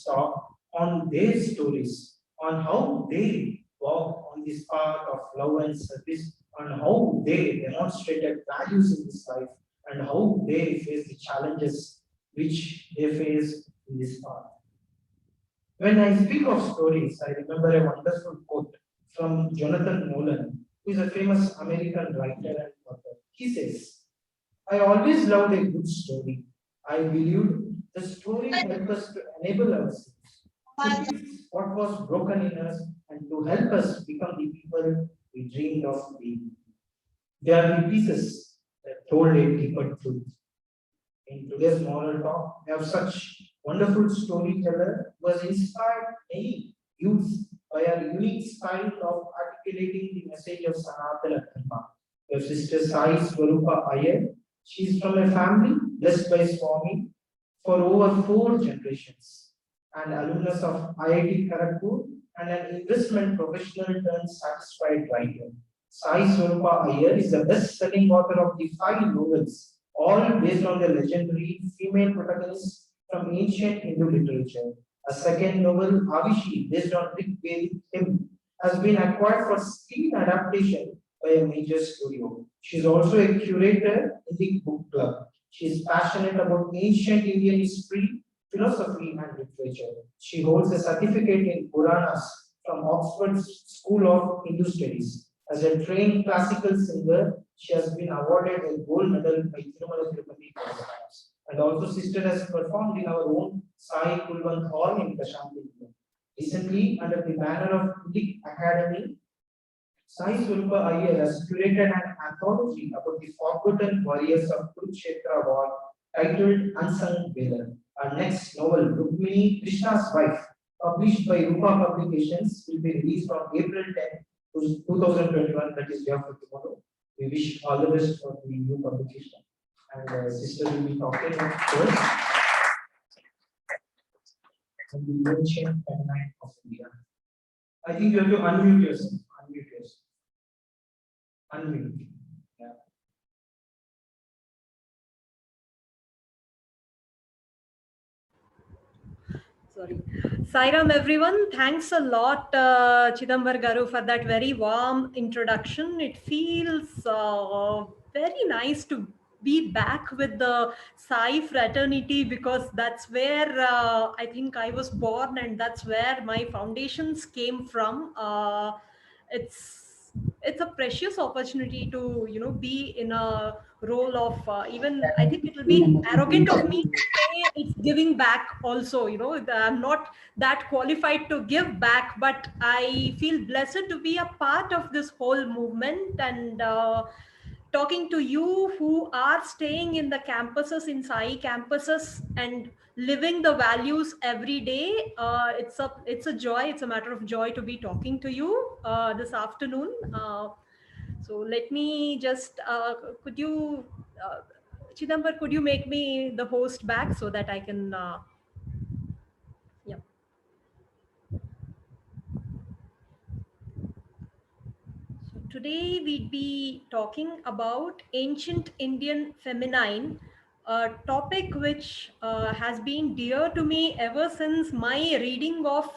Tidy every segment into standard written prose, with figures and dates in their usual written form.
this talk on their stories, on how they walk on this path of love and service, on how they demonstrated values in this life, and how they face the challenges which they face in this path. When I speak of stories, I remember a wonderful quote from Jonathan Nolan, who is a famous American writer and author. He says, I always loved a good story. I believed the story helped us to enable ourselves, to fix what was broken in us, and to help us become the people we dreamed of being. They are the pieces that told a deeper truth. In today's moral talk, we have such wonderful storyteller who has inspired many youths by a unique style of articulating the message of Sanatana Dharma. Your sister Sai Swarupa Iyer, she is from a family blessed by Swami for over 4 generations, an alumnus of IIT Kharagpur and an investment professional turned satisfied writer. Sai Swarupa Iyer is the best-selling author of the 5 novels, all based on the legendary female protagonists from ancient Hindu literature. A second novel, Avishi, based on Rig Vedic hymn, has been acquired for screen adaptation by a major studio. She is also a curator in the book club. She is passionate about ancient Indian history, philosophy, and literature. She holds a certificate in Puranas from Oxford School of Hindu Studies. As a trained classical singer, she has been awarded a gold medal by Tirumala Tirupati Kalakas. And also, sister has performed in our own Sai Kulwant Hall in Kashanti. Recently, under the banner of Indic Academy, Sai Swarupa Iyer has curated an anthology about the forgotten warriors of Kurukshetra war titled Unsung Valor. Our next novel, Rukmini Krishna's Wife, published by Rupa Publications, will be released on April 10, 2021, that is day after tomorrow. We wish all the best for the new publication. And sister will be talking first on the ancient feminine of India. I think you have to unmute yourself. Unmute yourself. Unmute. Yeah. Sorry. Sairam, everyone. Thanks a lot, Chidambar Garu, for that very warm introduction. It feels very nice to be back with the Sai fraternity, because that's where I think I was born, and that's where my foundations came from. It's a precious opportunity to be in a role of even I think it will be arrogant of me to say it's giving back also. I'm not that qualified to give back, but I feel blessed to be a part of this whole movement, and talking to you who are staying in the campuses, in Sai campuses, and living the values every day. It's a joy. It's a matter of joy to be talking to you this afternoon. So let me just, could you, Chidambar, could you make me the host back so that I can, yeah. So today we'd be talking about ancient Indian feminine, a topic which has been dear to me ever since my reading of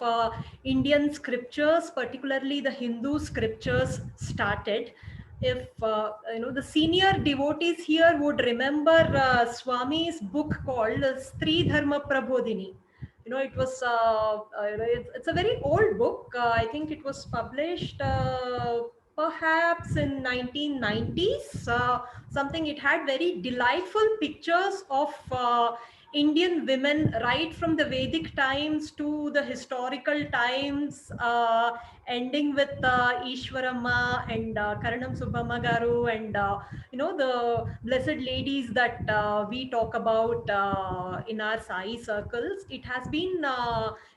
Indian scriptures, particularly the Hindu scriptures, started. If the senior devotees here would remember Swami's book called Stri Dharma Prabodhini. It was it's a very old book. I think it was published perhaps in 1990s, something. It had very delightful pictures of Indian women right from the Vedic times to the historical times, ending with Ishwarama and Karanam Subbamma Garu, and the blessed ladies that we talk about in our Sai circles. It has been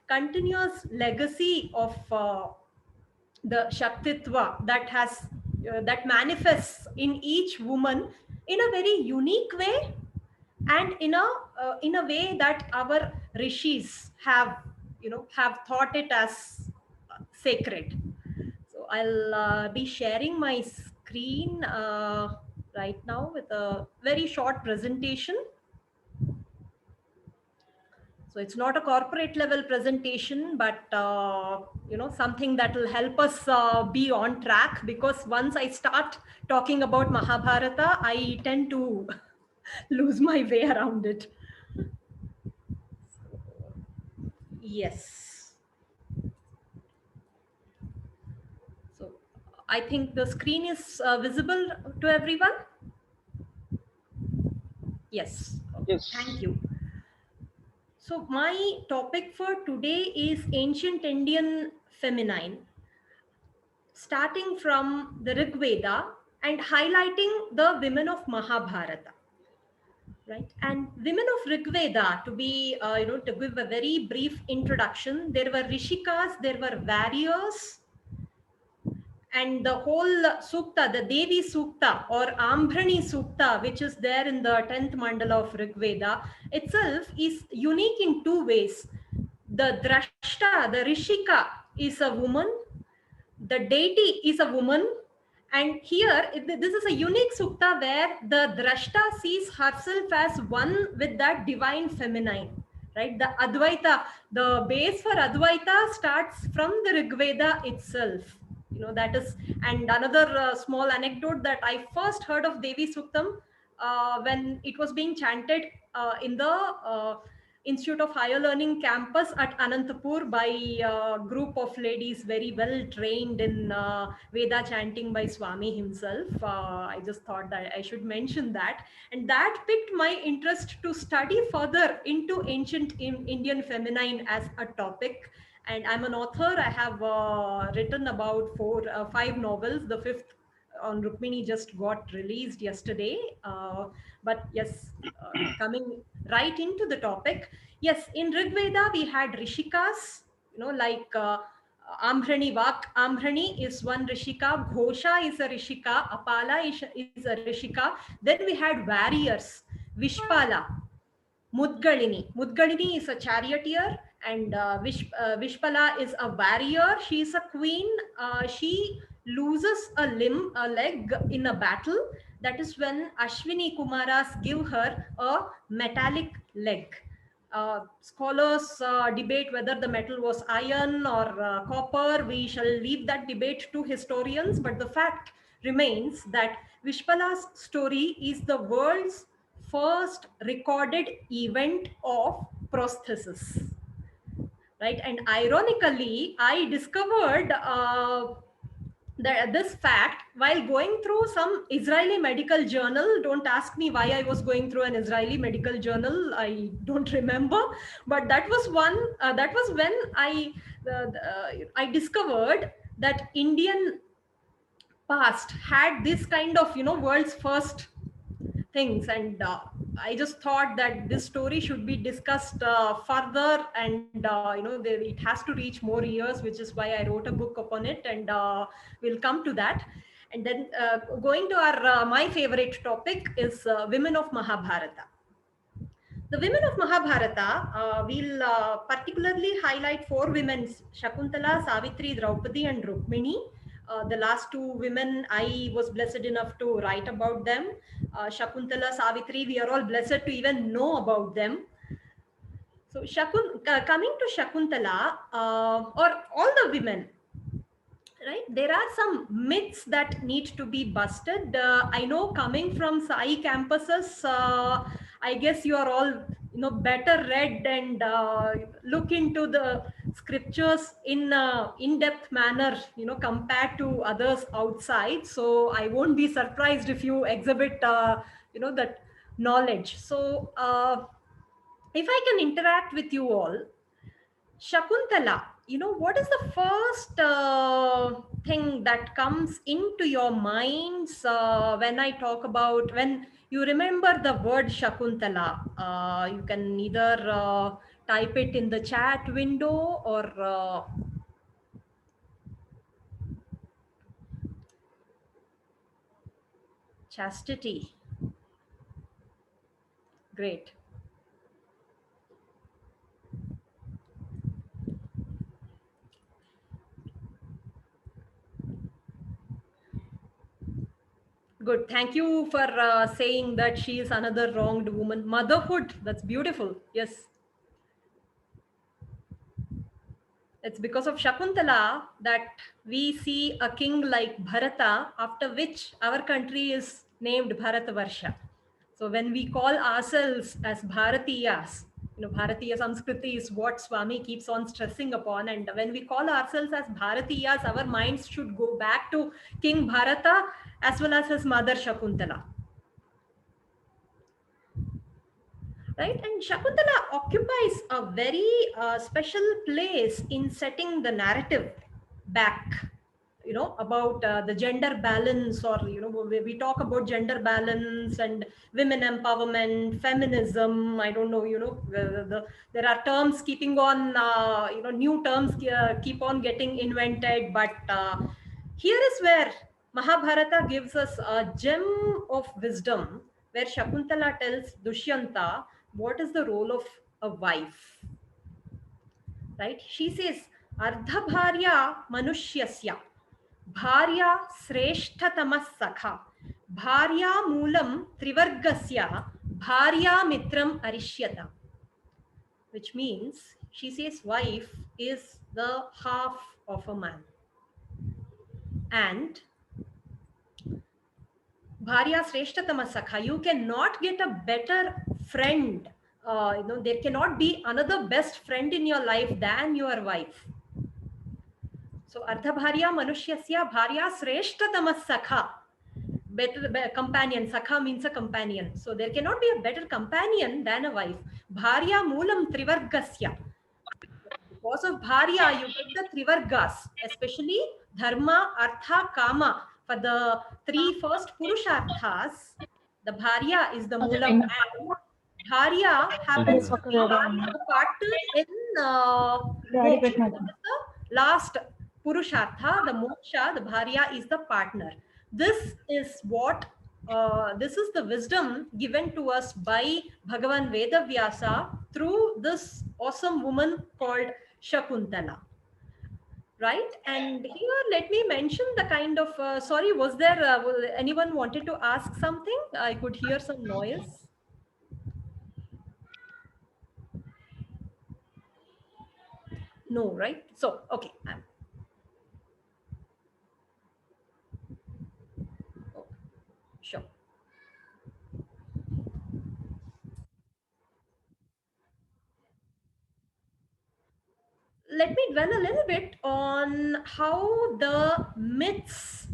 continuous legacy of the Shaktitva that manifests in each woman in a very unique way, and in a way that our rishis have thought it as sacred. So I'll be sharing my screen right now with a very short presentation. So So it's not a corporate level presentation, but something that will help us be on track, because once I start talking about Mahabharata, I tend to lose my way around it. Yes. So I think the screen is visible to everyone. Yes. Okay. Thank Yes. you. So my topic for today is ancient Indian feminine, starting from the Rig Veda and highlighting the women of Mahabharata. Right, and women of Rig Veda, to be to give a very brief introduction, there were Rishikas, there were warriors, and the whole sukta, the Devi Sukta or Ambhrani Sukta, which is there in the 10th mandala of Rig Veda, itself is unique in two ways. The Drashta, the Rishika, is a woman, the deity is a woman, and here this is a unique sukta where the Drashta sees herself as one with that divine feminine. Right, the Advaita, the base for Advaita starts from the Rig Veda itself. That is. And another small anecdote, that I first heard of Devi Suktam when it was being chanted in the Institute of Higher Learning campus at Anantapur by a group of ladies very well trained in Veda chanting by Swami himself. I just thought that I should mention that. And that piqued my interest to study further into ancient Indian feminine as a topic. And I'm an author. I have written about five novels. The fifth on Rukmini just got released yesterday. But yes, coming right into the topic, yes, in Rig Veda we had Rishikas, like Ambhrani Vak. Ambhrani is one Rishika, Ghosha is a Rishika, Apala is a Rishika. Then we had warriors, Vishpala, Mudgalini. Mudgalini is a charioteer, and Vishpala is a warrior. She is a queen. She loses a limb, a leg in a battle. That is when Ashwini Kumaras give her a metallic leg. Scholars debate whether the metal was iron or copper. We shall leave that debate to historians, but the fact remains that Vishpala's story is the world's first recorded event of prosthesis. Right, and ironically, I discovered this fact while going through some Israeli medical journal. Don't ask me why I was going through an Israeli medical journal. I don't remember, but that was one. That was when I discovered that Indian past had this kind of world's first things. And I just thought that this story should be discussed further, and it has to reach more ears, which is why I wrote a book upon it, and we'll come to that. And then going to our my favorite topic is women of Mahabharata. The women of Mahabharata, we'll particularly highlight four women: Shakuntala, Savitri, Draupadi, and Rukmini. The last two women, I was blessed enough to write about them. Shakuntala, Savitri, we are all blessed to even know about them. So coming to Shakuntala, or all the women, right, there are some myths that need to be busted. I know, coming from Sai campuses, I guess you are all better read and look into the scriptures in a in-depth manner, compared to others outside. So I won't be surprised if you exhibit that knowledge. So if I can interact with you all, Shakuntala, what is the first thing that comes into your minds when I talk about, when you remember the word Shakuntala? You can either type it in the chat window or chastity. Great. Good. Thank you for saying that she is another wronged woman. Motherhood. That's beautiful. Yes. It's because of Shakuntala that we see a king like Bharata, after which our country is named Bharatavarsha. So when we call ourselves as Bharatiyas, Bharatiya Samskriti is what Swami keeps on stressing upon. And when we call ourselves as Bharatiyas, our minds should go back to King Bharata as well as his mother Shakuntala. Right? And Shakuntala occupies a very special place in setting the narrative back, about the gender balance, or, we talk about gender balance and women empowerment, feminism. I don't know, there are terms keeping on, new terms keep on getting invented. But here is where Mahabharata gives us a gem of wisdom, where Shakuntala tells Dushyanta what is the role of a wife. Right? She says, Ardha bharya manushyasya, bharya sreshthatamas sakha, bharya moolam trivargasya, bharya mitram arishyata. Which means, she says, wife is the half of a man. And Bharya Sreshtatama Sakha, you cannot get a better friend. There cannot be another best friend in your life than your wife. So, Ardha Bharya Manushyasya Bharya Sreshtatama Sakha. Better companion. Sakha means a companion. So, there cannot be a better companion than a wife. Bharya Moolam Trivargasya. Because of Bharya, you get the Trivargas, especially Dharma, Artha, Kama. For the three first Purusharthas, the Bharya is the Moolam, and Bharya happens to be the partner in Moksha. That is the last Purushartha, the Moksha, the Bharya is the partner. This is this is the wisdom given to us by Bhagavan Vedavyasa through this awesome woman called Shakuntala. Right? And here, let me mention the kind of, sorry, was there, anyone wanted to ask something? I could hear some noise. No, right? So, okay. Oh, sure. Let me dwell a little bit on how the myths,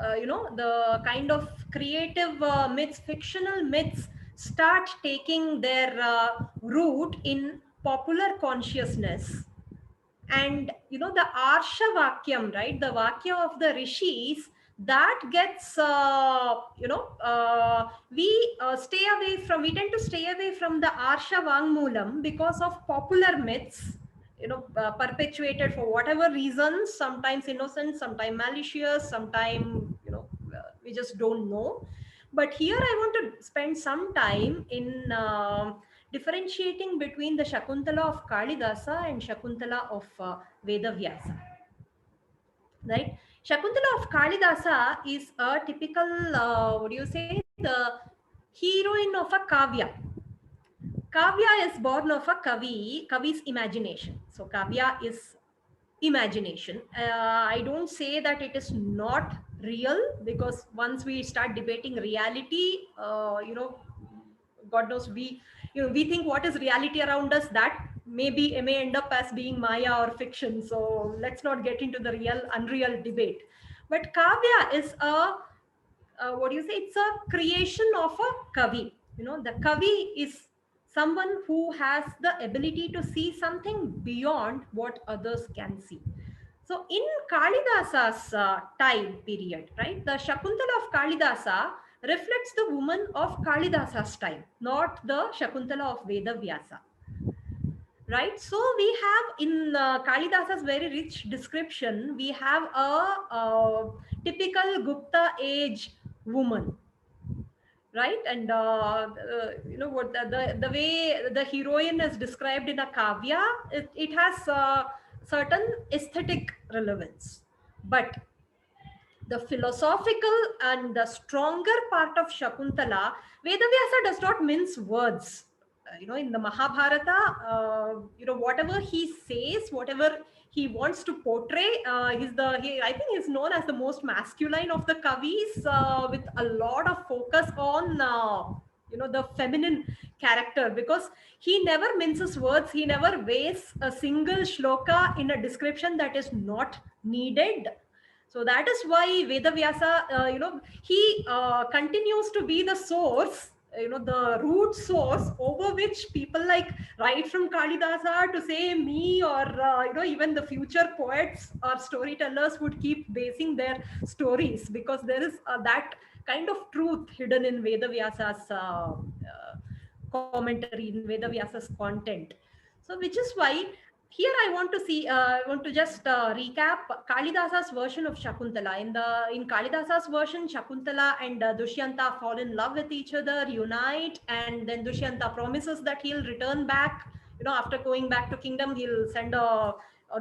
the kind of creative myths, fictional myths, start taking their root in popular consciousness. And the Arsha Vakyam, right, the Vakya of the Rishis, that gets we tend to stay away from the Arsha Vangmulam because of popular myths, perpetuated for whatever reasons, sometimes innocent, sometimes malicious, sometimes we just don't know. But here I want to spend some time in differentiating between the Shakuntala of Kalidasa and Shakuntala of Vedavyasa. Right? Shakuntala of Kalidasa is a typical, the heroine of a Kavya. Kavya is born of a Kavi's imagination. So Kavya is imagination. I don't say that it is not real, because once we start debating reality, God knows, we think what is reality around us, that may end up as being Maya or fiction. So let's not get into the real unreal debate. But Kavya is it's a creation of a Kavi. The Kavi is someone who has the ability to see something beyond what others can see. So in Kalidasa's time period, right, the Shakuntala of Kalidasa reflects the woman of Kalidasa's time, not the Shakuntala of Vedavyasa. Right? So we have in Kalidasa's very rich description, we have a typical Gupta age woman. Right? And what the way the heroine is described in a Kavya, it has certain aesthetic relevance. But the philosophical and the stronger part of Shakuntala, Vedavyasa does not mince words. In the Mahabharata, whatever he says, whatever he wants to portray. I think he's known as the most masculine of the kavis, with a lot of focus on the feminine character, because he never minces words. He never wastes a single shloka in a description that is not needed. So that is why Veda Vyasa, he continues to be the source, the root source over which people like right from Kalidasa to say me, or even the future poets or storytellers would keep basing their stories, because there is that kind of truth hidden in Veda Vyasa's commentary, in Veda Vyasa's content. So which is why here I want to just recap Kalidasa's version of Shakuntala. In Kalidasa's version, Shakuntala and Dushyanta fall in love with each other, unite, and then Dushyanta promises that he'll return back. After going back to kingdom, he'll send a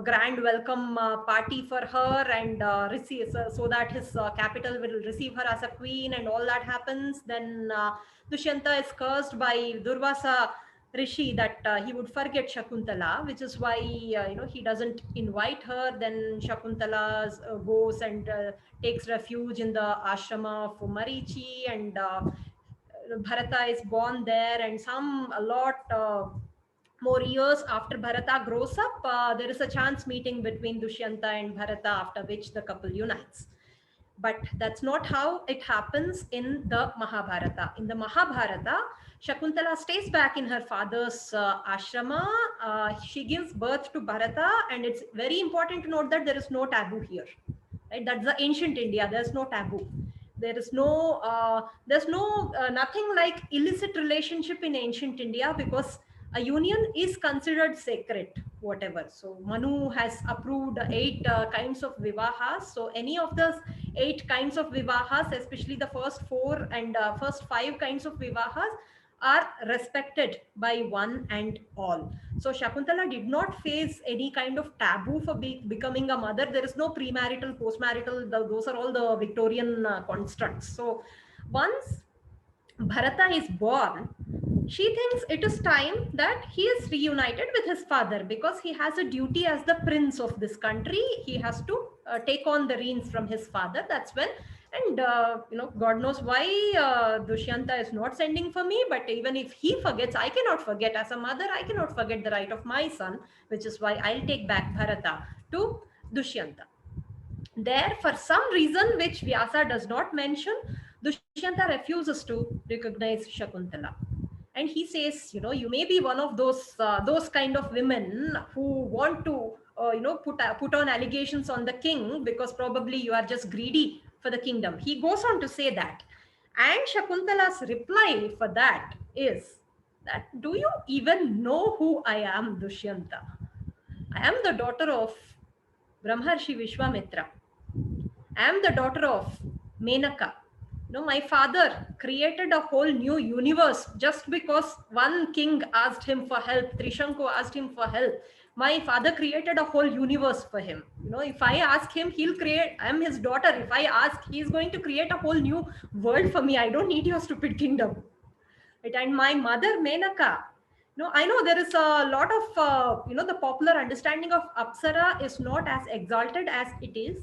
grand welcome party for her, and receive, so that his capital will receive her as a queen, and all that happens. Then Dushyanta is cursed by Durvasa Rishi that he would forget Shakuntala, which is why he doesn't invite her. Then Shakuntala goes and takes refuge in the ashrama of Marichi, and Bharata is born there, and a lot more years after Bharata grows up, there is a chance meeting between Dushyanta and Bharata, after which the couple unites. But that's not how it happens in the Mahabharata. In the Mahabharata, Shakuntala stays back in her father's ashrama. She gives birth to Bharata, and it's very important to note that there is no taboo here. Right? That's the ancient India. There's no taboo. There's no nothing like illicit relationship in ancient India, because a union is considered sacred, whatever. So Manu has approved 8 kinds of vivahas. So any of those 8 kinds of vivahas, especially the first 4 and first 5 kinds of vivahas, are respected by one and all. So Shakuntala did not face any kind of taboo for becoming a mother. There is no premarital, postmarital. Those are all the Victorian constructs. So once Bharata is born, she thinks it is time that he is reunited with his father, because he has a duty as the prince of this country. He has to take on the reins from his father. That's when, and God knows why Dushyanta is not sending for me, but even if he forgets, I cannot forget. As a mother, I cannot forget the right of my son, which is why I'll take back Bharata to Dushyanta. There, for some reason which Vyasa does not mention, Dushyanta refuses to recognize Shakuntala. And he says, you may be one of those kind of women who want to put on allegations on the king, because probably you are just greedy for the kingdom. He goes on to say that. And Shakuntala's reply for that is that, do you even know who I am, Dushyanta? I am the daughter of Brahmarshi Vishwamitra. I am the daughter of Menaka. My father created a whole new universe just because one king asked him for help. Trishanku asked him for help. My father created a whole universe for him. If I ask him, he'll create. I am his daughter. If I ask, he's going to create a whole new world for me. I don't need your stupid kingdom. Right? And my mother, Menaka, I know there is a lot of, the popular understanding of Apsara is not as exalted as it is.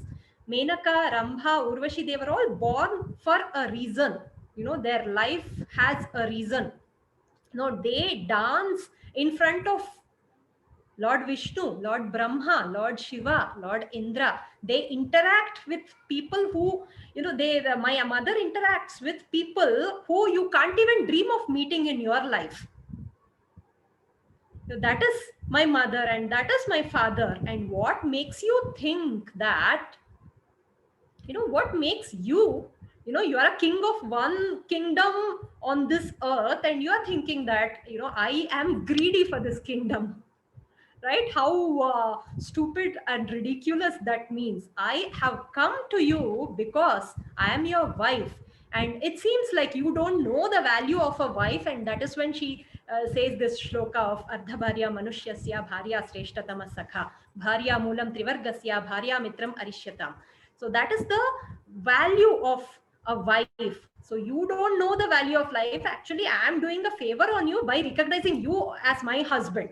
Menaka, Rambha, Urvashi, they were all born for a reason. Their life has a reason. They dance in front of Lord Vishnu, Lord Brahma, Lord Shiva, Lord Indra. They interact with people who, my mother interacts with people who you can't even dream of meeting in your life. That is my mother and that is my father. And what makes you think that, what makes you, you are a king of one kingdom on this earth, and you are thinking that, I am greedy for this kingdom. Right? How stupid and ridiculous that means. I have come to you because I am your wife. And it seems like you don't know the value of a wife. And that is when she says this shloka of Ardha Bharya Manushyasya Bharya Sreshtatama Sakha Bharya Moolam Trivargasya Bharya Mitram Arishyataam. So that is the value of a wife. So you don't know the value of life. Actually, I am doing a favor on you by recognizing you as my husband.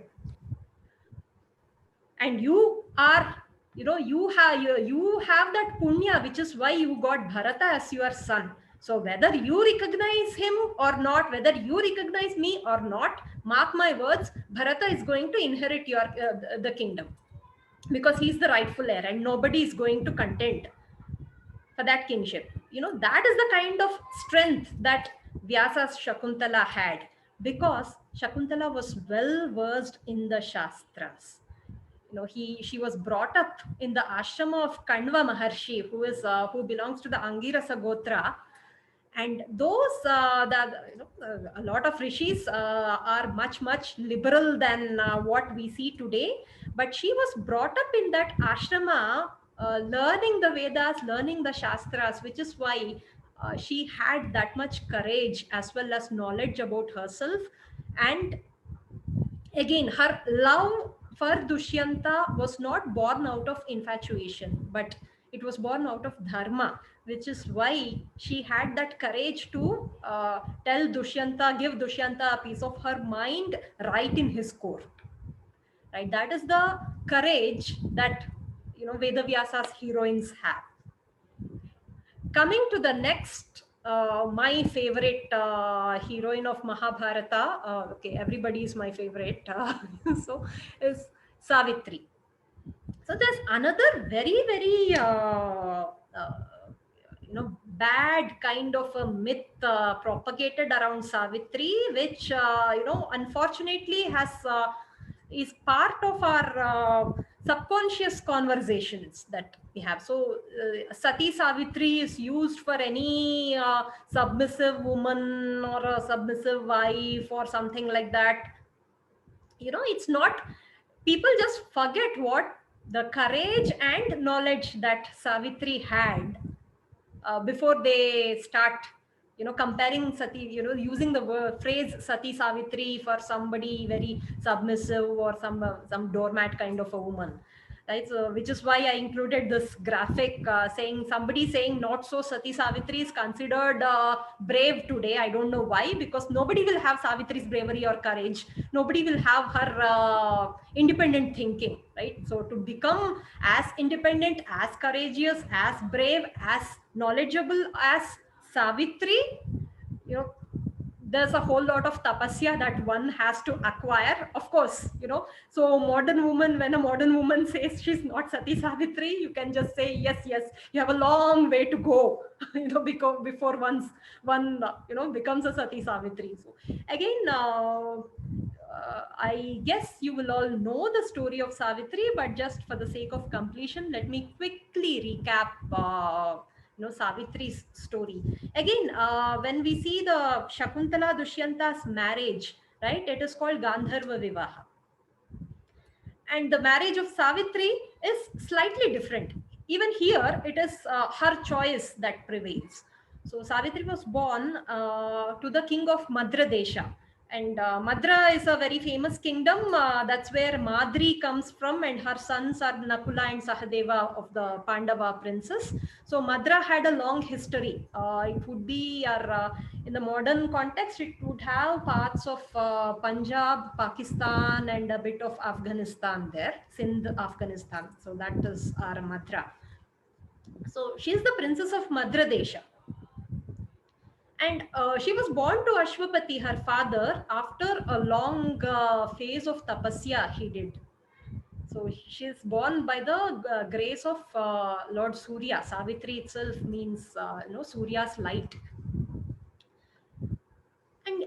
and you are, you have that punya, which is why you got Bharata as your son. So whether you recognize him or not, whether you recognize me or not, mark my words, Bharata is going to inherit your the kingdom, because he's the rightful heir and nobody is going to contend for that kingship. That is the kind of strength that Vyasa's Shakuntala had, because Shakuntala was well versed in the Shastras. She was brought up in the ashrama of Kanva Maharshi, who belongs to the Angirasa Gotra. And those a lot of rishis are much liberal than what we see today, but she was brought up in that ashrama, learning the Vedas, learning the Shastras, which is why she had that much courage as well as knowledge about herself. And again, her love for Dushyanta was not born out of infatuation, but it was born out of dharma, which is why she had that courage to tell Dushyanta, give Dushyanta a piece of her mind right in his court. Right? That is the courage that Vedavyasa's heroines have. Coming to the next, my favorite heroine of Mahabharata, okay, everybody is my favorite, so is Savitri. So there's another very bad kind of a myth propagated around Savitri, which unfortunately has is part of our subconscious conversations that we have. So Sati Savitri is used for any submissive woman or a submissive wife or something like that. It's not, people just forget what the courage and knowledge that Savitri had before they start comparing Sati, using the phrase Sati Savitri for somebody very submissive or some doormat kind of a woman, right? So which is why I included this graphic, saying somebody saying not so Sati Savitri is considered brave today. I don't know why, because nobody will have Savitri's bravery or courage, nobody will have her independent thinking, right? So to become as independent, as courageous, as brave, as knowledgeable as Savitri, you know, there's a whole lot of tapasya that one has to acquire, of course. So modern woman, when a modern woman says she's not Sati Savitri, you can just say yes, you have a long way to go, because before one becomes a Sati Savitri. So again, I guess you will all know the story of Savitri, but just for the sake of completion, let me quickly recap Savitri's story. Again, when we see the Shakuntala Dushyanta's marriage, right, it is called Gandharva Vivaha. And the marriage of Savitri is slightly different. Even here, it is her choice that prevails. So Savitri was born to the king of Madra Desha. And Madra is a very famous kingdom. That's where Madri comes from, and her sons are Nakula and Sahadeva of the Pandava princes. So Madra had a long history. It would be, in the modern context, it would have parts of Punjab, Pakistan, and a bit of Afghanistan there, Sindh, Afghanistan. So that is our Madra. So she is the princess of Madra Desha. And she was born to Ashwapati, her father, after a long phase of tapasya he did. So she is born by the grace of Lord Surya. Savitri itself means, Surya's light. And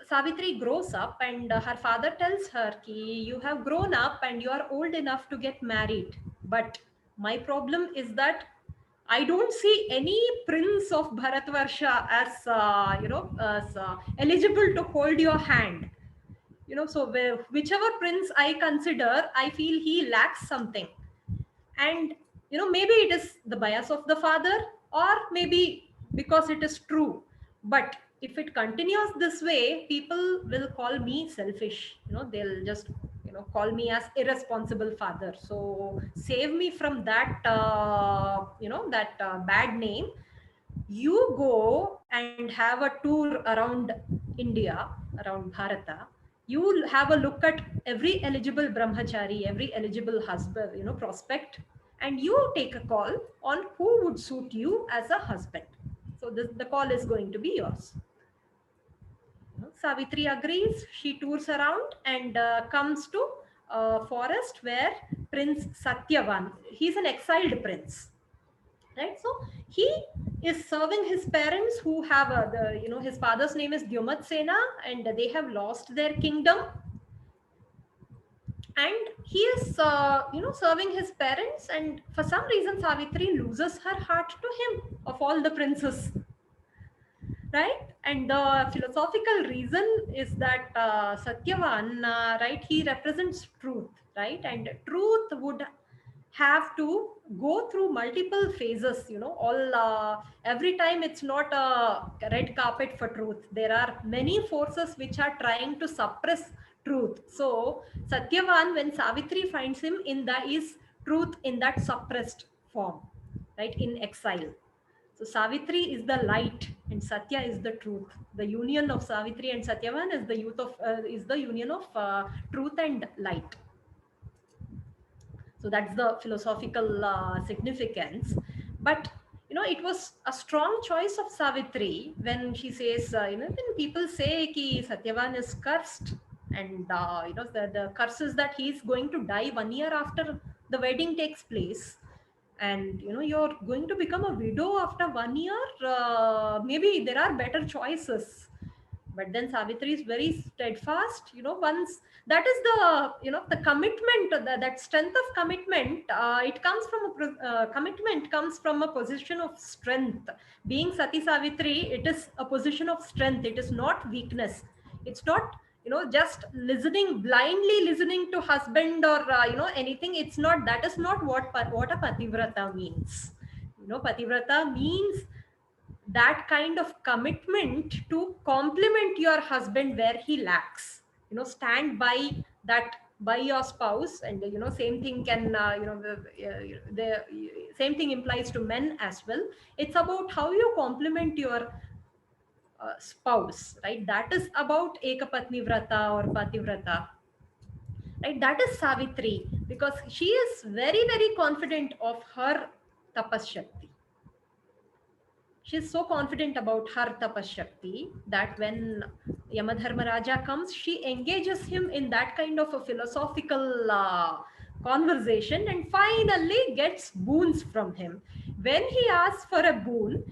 Savitri grows up, and her father tells her, you have grown up and you are old enough to get married. But my problem is that I don't see any prince of Bharatvarsha as, eligible to hold your hand. So whichever prince I consider, I feel he lacks something. And, maybe it is the bias of the father, or maybe because it is true. But if it continues this way, people will call me selfish. They'll just, call me as irresponsible father. So save me from that, bad name. You go and have a tour around India, around Bharata, You have a look at every eligible brahmachari, every eligible husband, prospect, and you take a call on who would suit you as a husband. So the call is going to be yours. Savitri agrees. She tours around and comes to a forest where Prince Satyavan, he's an exiled prince, right? So he is serving his parents who have his father's name is Dyumat Sena, and they have lost their kingdom, and he is serving his parents, and for some reason Savitri loses her heart to him of all the princes, right? And the philosophical reason is that Satyavan, right, he represents truth, right? And truth would have to go through multiple phases, all every time it's not a red carpet for truth. There are many forces which are trying to suppress truth. So Satyavan, when Savitri finds him, in that is truth in that suppressed form, right, in exile. So Savitri is the light and Satya is the truth. The union of Savitri and Satyavan is the union of truth and light. So that's the philosophical significance. But it was a strong choice of Savitri when she says, when people say ki Satyavan is cursed, and the curse is that he is going to die 1 year after the wedding takes place, and you're going to become a widow after 1 year. Maybe there are better choices, but then Savitri is very steadfast. Once that is the commitment, that strength of commitment, it comes from commitment comes from a position of strength. Being Sati Savitri, it is a position of strength, it is not weakness. It's not just listening, blindly listening to husband, or anything. It's not, that is not what a pativrata means. Pativrata means that kind of commitment to complement your husband where he lacks. Stand by that, by your spouse. And same thing can the same thing implies to men as well. It's about how you complement your spouse, right? That is about ekapatni vrata or pativrata, right? That is Savitri, because she is very, very confident of her tapas shakti. She's so confident about her tapashakti that when Yamadharma Raja comes, she engages him in that kind of a philosophical conversation and finally gets boons from him. When he asks for a boon,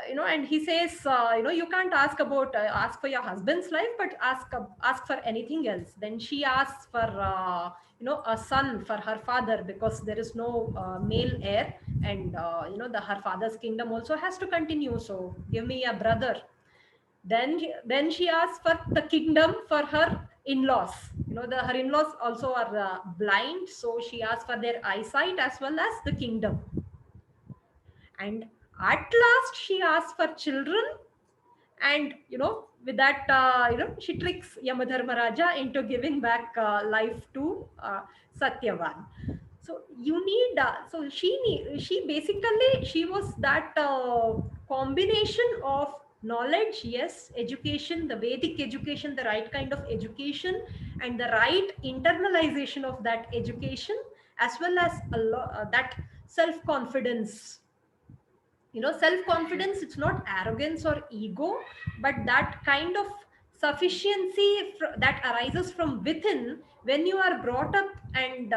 and he says, you can't ask for your husband's life, but ask for anything else. Then she asks for a son for her father, because there is no male heir, and her father's kingdom also has to continue. So give me a brother. Then she asks for the kingdom for her in-laws. Her in-laws also are blind, so she asks for their eyesight as well as the kingdom. And at last she asks for children, and with that she tricks Yamadharma Raja into giving back life to Satyavan. So you need she basically, she was that combination of knowledge, yes, education, the Vedic education, the right kind of education, and the right internalization of that education, as well as that self confidence. Self confidence, it's not arrogance or ego, but that kind of sufficiency that arises from within when you are brought up and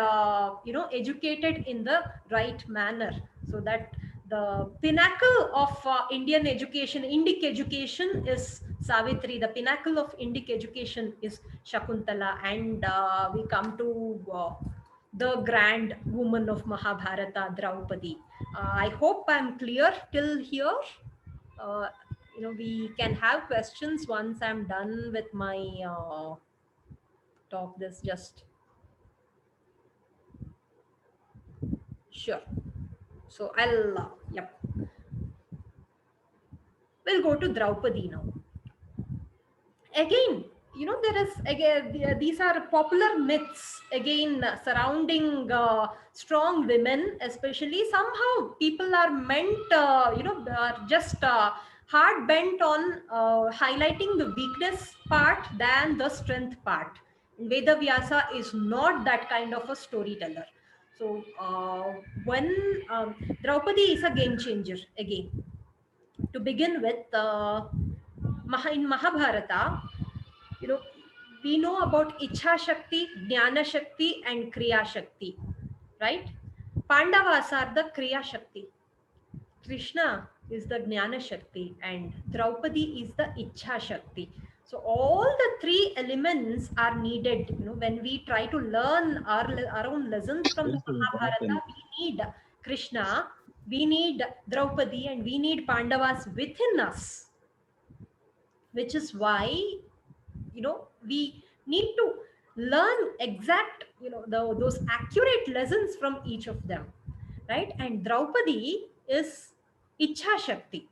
educated in the right manner. So that the pinnacle of Indian education, Indic education, is Savitri. The pinnacle of Indic education is Shakuntala. And we come to the grand woman of Mahabharata, Draupadi. I hope I'm clear till here. Uh, we can have questions once I'm done with my talk. This just sure. So I'll yep. We'll go to Draupadi now. Again, there is again, these are popular myths again surrounding strong women. Especially, somehow people are meant are just hard bent on highlighting the weakness part than the strength part. And Vedavyasa is not that kind of a storyteller. So when Draupadi is a game changer again. To begin with, in Mahabharata, you know, we know about Ichha Shakti, Jnana Shakti, and Kriya Shakti, right? Pandavas are the Kriya Shakti. Krishna is the Jnana Shakti and Draupadi is the Ichha Shakti. So all the three elements are needed. When we try to learn our own lessons from the This is Mahabharata, important. we need Krishna, we need Draupadi, and we need Pandavas within us, which is why we need to learn exact those accurate lessons from each of them, right? And Draupadi is Ichha Shakti.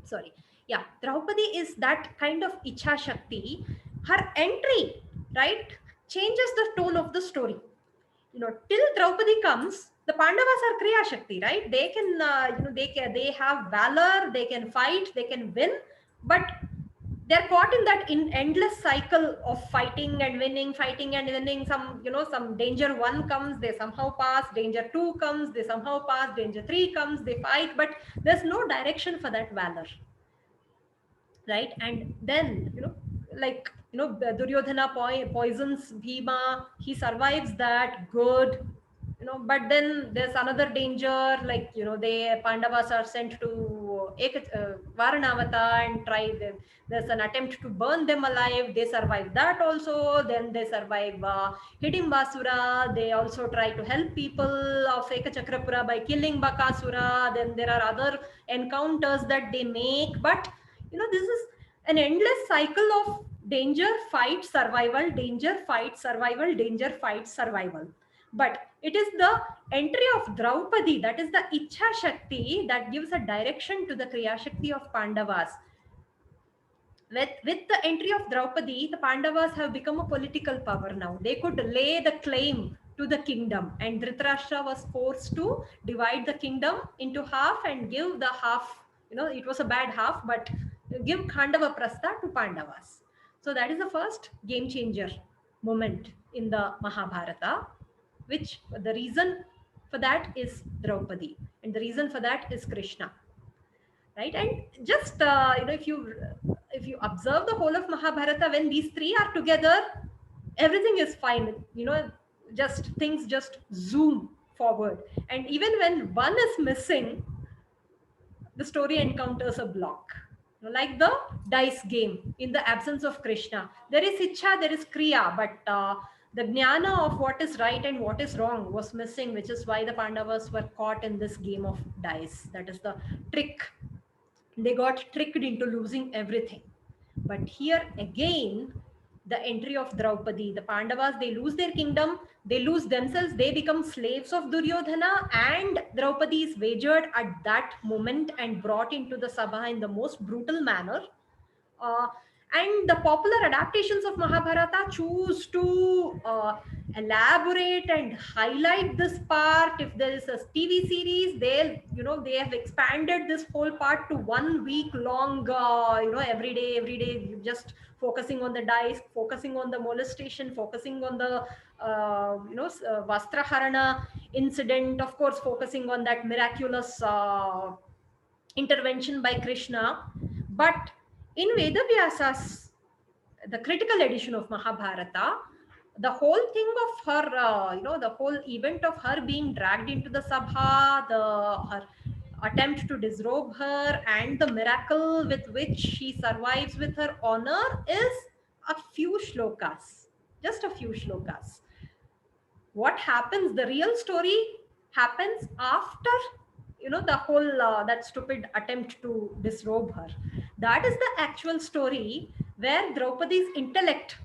Sorry. Yeah, Draupadi is that kind of Ichha Shakti. Her entry, right, changes the tone of the story. Till Draupadi comes, the Pandavas are Kriya Shakti, right? They can they have valor, they can fight, they can win, but they're caught in that endless cycle of fighting and winning, fighting and winning. Some danger one comes, they somehow pass. Danger two comes, they somehow pass. Danger three comes, they fight, but there's no direction for that valor, right? And then Duryodhana poisons Bhima. He survives that, good. But then there's another danger, like they Pandavas are sent to Varanavata and there's an attempt to burn them alive. They survive that also. Then they survive Hidimbasura. They also try to help people of Ekachakrapura by killing Bakasura. Then there are other encounters that they make, but this is an endless cycle of danger, fight, survival, danger, fight, survival, danger, fight, survival. But it is the entry of Draupadi, that is the Ichha Shakti, that gives a direction to the Kriya Shakti of Pandavas. With the entry of Draupadi, the Pandavas have become a political power now. They could lay the claim to the kingdom, and Dhritarashtra was forced to divide the kingdom into half and give the half, it was a bad half, but give Khandava Prastha to Pandavas. So that is the first game changer moment in the Mahabharata, which the reason for that is Draupadi, and the reason for that is Krishna, right? And just if you observe the whole of Mahabharata, when these three are together, everything is fine. Just things just zoom forward, and even when one is missing, the story encounters a block. Like the dice game, in the absence of Krishna, there is Ichha, there is Kriya, but the jnana of what is right and what is wrong was missing, which is why the Pandavas were caught in this game of dice. That is the trick. They got tricked into losing everything. But here again, the entry of Draupadi, the Pandavas, they lose their kingdom, they lose themselves, they become slaves of Duryodhana, and Draupadi is wagered at that moment and brought into the Sabha in the most brutal manner. Uh, and the popular adaptations of Mahabharata choose to elaborate and highlight this part. If there is a TV series, they have expanded this whole part to 1 week long. Every day, just focusing on the dice, focusing on the molestation, focusing on the Vastraharana incident. Of course, focusing on that miraculous intervention by Krishna. But in Vedavyasa's, the critical edition of Mahabharata, the whole thing of her, the whole event of her being dragged into the Sabha, her attempt to disrobe her, and the miracle with which she survives with her honor is a few shlokas, just a few shlokas. What happens, the real story happens after the whole that stupid attempt to disrobe her. That is the actual story, where Draupadi's intellect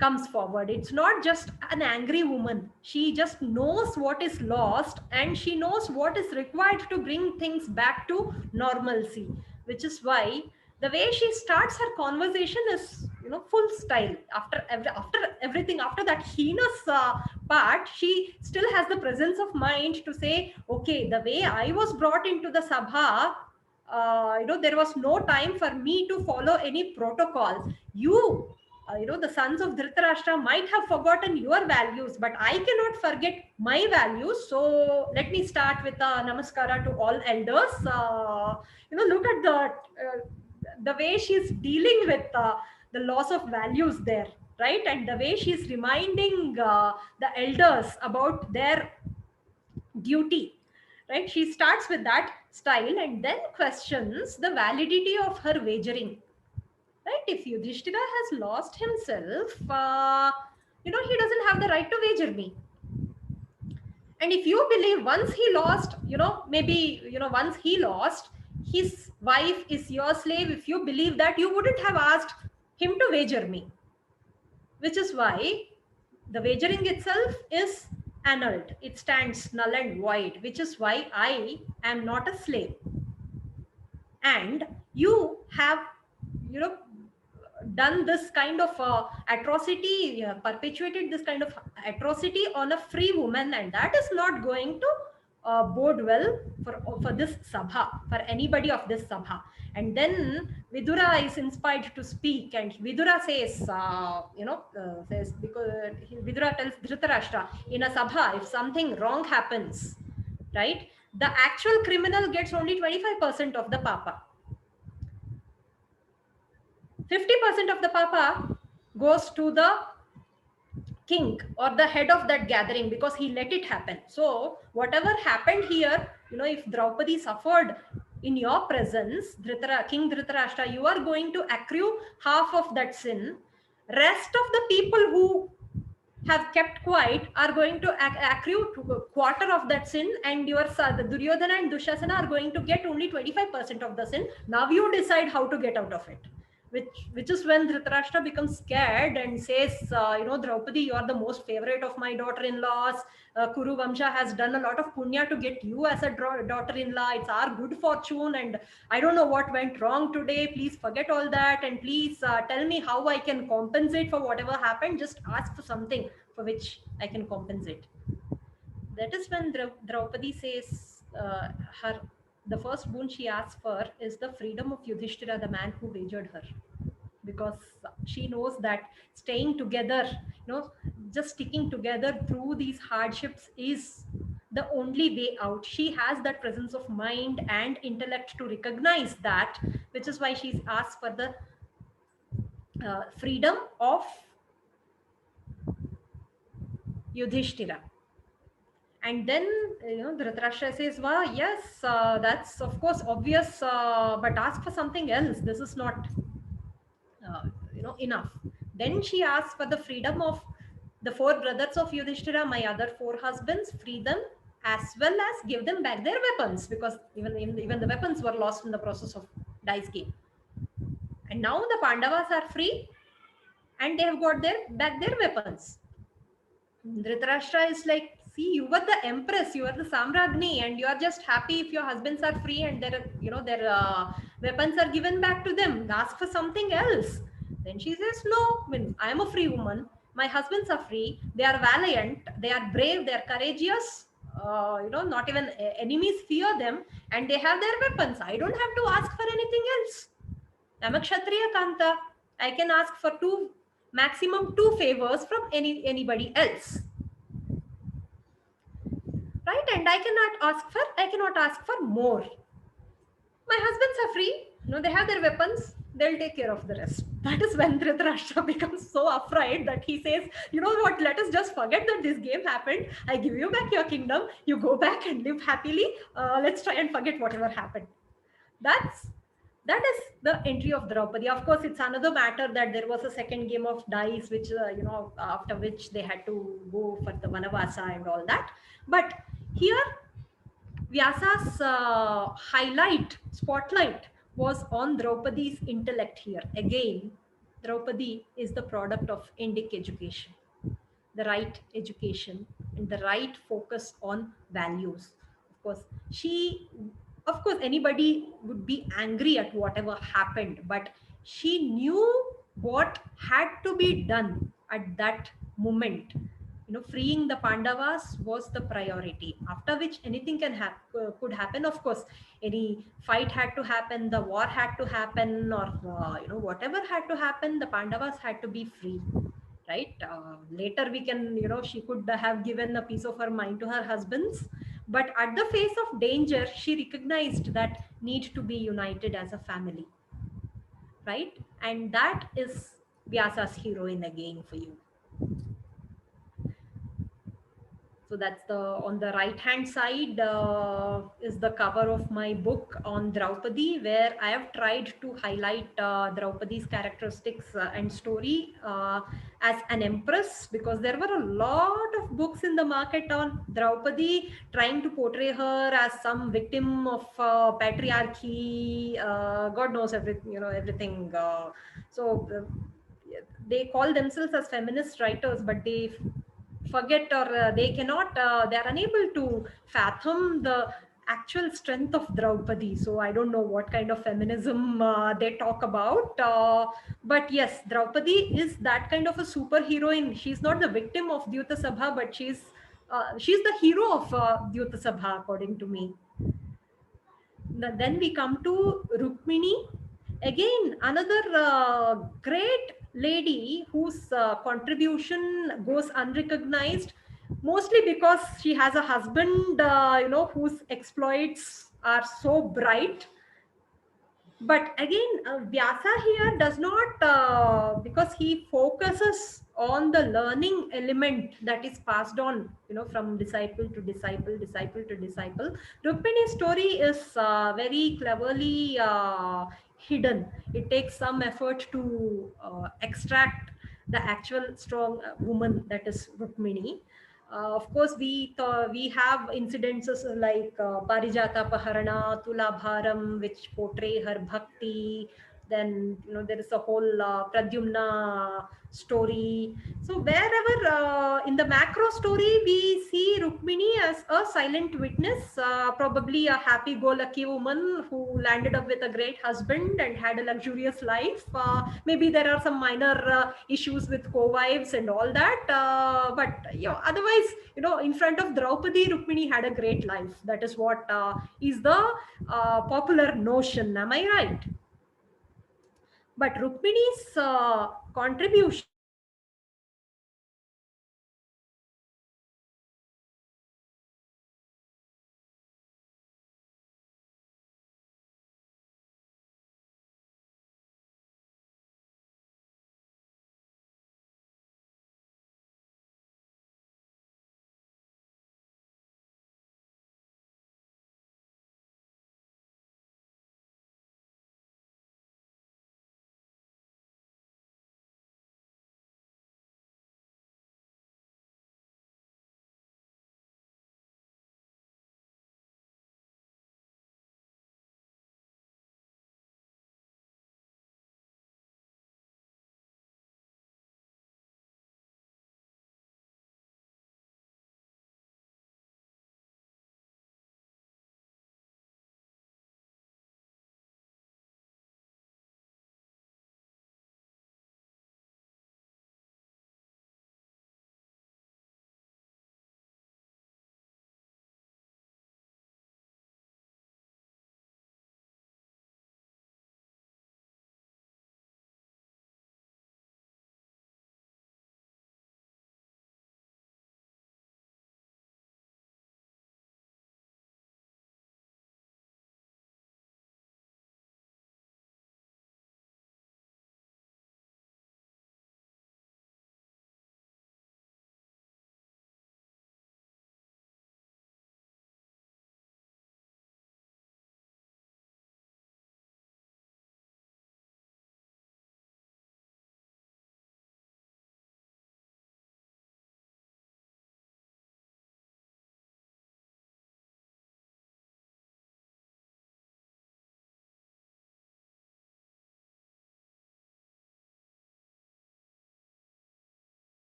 comes forward. It's not just an angry woman. She just knows what is lost, and she knows what is required to bring things back to normalcy, which is why the way she starts her conversation is full style. After everything, after that heinous part, she still has the presence of mind to say, okay, the way I was brought into the sabha, there was no time for me to follow any protocol. The sons of Dhritarashtra might have forgotten your values, but I cannot forget my values. So let me start with a namaskara to all elders. Look at the way she's dealing with the loss of values there, right? And the way she's reminding the elders about their duty, right? She starts with that style and then questions the validity of her wagering, right? If Yudhishthira has lost himself, he doesn't have the right to wager me. And if you believe once he lost, once he lost, his wife is your slave, if you believe that, you wouldn't have asked him to wager me, which is why the wagering itself is annulled. It stands null and void, which is why I am not a slave. And you have, done this kind of atrocity, perpetuated this kind of atrocity on a free woman, and that is not going to bode well for this sabha, for anybody of this sabha. And then Vidura is inspired to speak, and Vidura says, because Vidura tells Dhritarashtra, in a sabha, if something wrong happens, right, the actual criminal gets only 25% of the papa. 50% of the papa goes to the king or the head of that gathering, because he let it happen. So whatever happened here, if Draupadi suffered in your presence, King Dhritarashtra, you are going to accrue half of that sin. Rest of the people who have kept quiet are going to accrue a quarter of that sin, and your the Duryodhana and Dushasana are going to get only 25% of the sin. Now you decide how to get out of it. Which is when Dhritarashtra becomes scared and says, Draupadi, you are the most favorite of my daughter-in-laws. Kuru Vamsha has done a lot of punya to get you as a daughter-in-law. It's our good fortune, and I don't know what went wrong today. Please forget all that, and please tell me how I can compensate for whatever happened. Just ask for something for which I can compensate. That is when Draupadi says the first boon she asks for is the freedom of Yudhishthira, the man who wagered her, because she knows that staying together, just sticking together through these hardships is the only way out. She has that presence of mind and intellect to recognize that, which is why she's asked for the freedom of Yudhishthira. And then, Dhritarashtra says, well, yes, that's of course obvious, but ask for something else. This is not, enough. Then she asks for the freedom of the 4 brothers of Yudhishthira, my other 4 husbands, free them, as well as give them back their weapons, because even the weapons were lost in the process of dice game. And now the Pandavas are free, and they have got back their weapons. Dhritarashtra is like, see, you were the empress, you are the Samragni, and you are just happy if your husbands are free and their weapons are given back to them. Ask for something else. Then she says, no, I am a free woman. My husbands are free. They are valiant. They are brave. They are courageous. Not even enemies fear them, and they have their weapons. I don't have to ask for anything else. I'm a Kshatriya Kanta. I can ask for maximum 2 favors from anybody else, right? And I cannot ask for more. My husbands are free, they have their weapons, they'll take care of the rest. That is when Dhritarashtra becomes so afraid that he says, you know what, let us just forget that this game happened. I give you back your kingdom, you go back and live happily. Let's try and forget whatever happened. That is the entry of Draupadi. Of course, it's another matter that there was a second game of dice, which, after which they had to go for the Vanavasa and all that. But here, Vyasa's spotlight was on Draupadi's intellect here. Again, Draupadi is the product of Indic education, the right education and the right focus on values. Of course, anybody would be angry at whatever happened, but she knew what had to be done at that moment. freeing the Pandavas was the priority, after which anything could happen. Of course, any fight had to happen, the war had to happen, or whatever had to happen, the Pandavas had to be free, right? Later we can, she could have given a piece of her mind to her husbands, but at the face of danger, she recognized that need to be united as a family, right? And that is Vyasa's heroine again for you. So that's the on the right hand side is the cover of my book on Draupadi, where I have tried to highlight Draupadi's characteristics and story as an empress, because there were a lot of books in the market on Draupadi trying to portray her as some victim of patriarchy. God knows everything, everything. They call themselves as feminist writers, but they forget, or they cannot, they are unable to fathom the actual strength of Draupadi. So I don't know what kind of feminism they talk about, but yes, Draupadi is that kind of a superheroine. She's not the victim of Dyuta Sabha, but she's the hero of Dyuta Sabha, according to me. Then we come to Rukmini. Again, another great lady whose contribution goes unrecognized, mostly because she has a husband, whose exploits are so bright. But again, Vyasa here does not, because he focuses on the learning element that is passed on, from disciple to disciple, disciple to disciple. Rukmini's story is very cleverly hidden. It takes some effort to extract the actual strong woman that is Rukmini. Of course, we have incidences like Parijata Paharana, Tulabharam, which portray her bhakti. Then there is a whole Pradyumna story. So wherever in the macro story we see Rukmini as a silent witness, probably a happy-go-lucky woman who landed up with a great husband and had a luxurious life. Maybe there are some minor issues with co-wives and all that, but otherwise, in front of Draupadi, Rukmini had a great life. That is what is the popular notion. Am I right? But Rukmini's contribution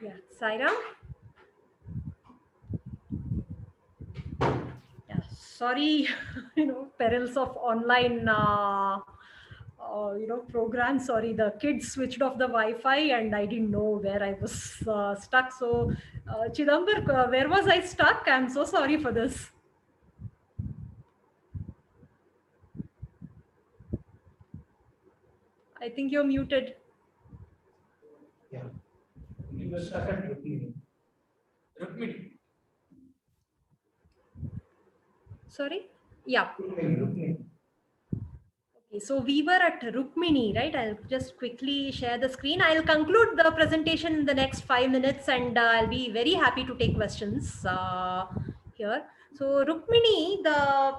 Yeah, Saira. Yeah, sorry, perils of online, programs. Sorry, the kids switched off the Wi-Fi and I didn't know where I was stuck. So, Chidambar, where was I stuck? I'm so sorry for this. I think you're muted. Yeah. You were stuck at Rukmini. Rukmini. Sorry? Yeah. Rukmini. Okay, so we were at Rukmini, right? I'll just quickly share the screen. I'll conclude the presentation in the next 5 minutes and I'll be very happy to take questions here. So Rukmini, the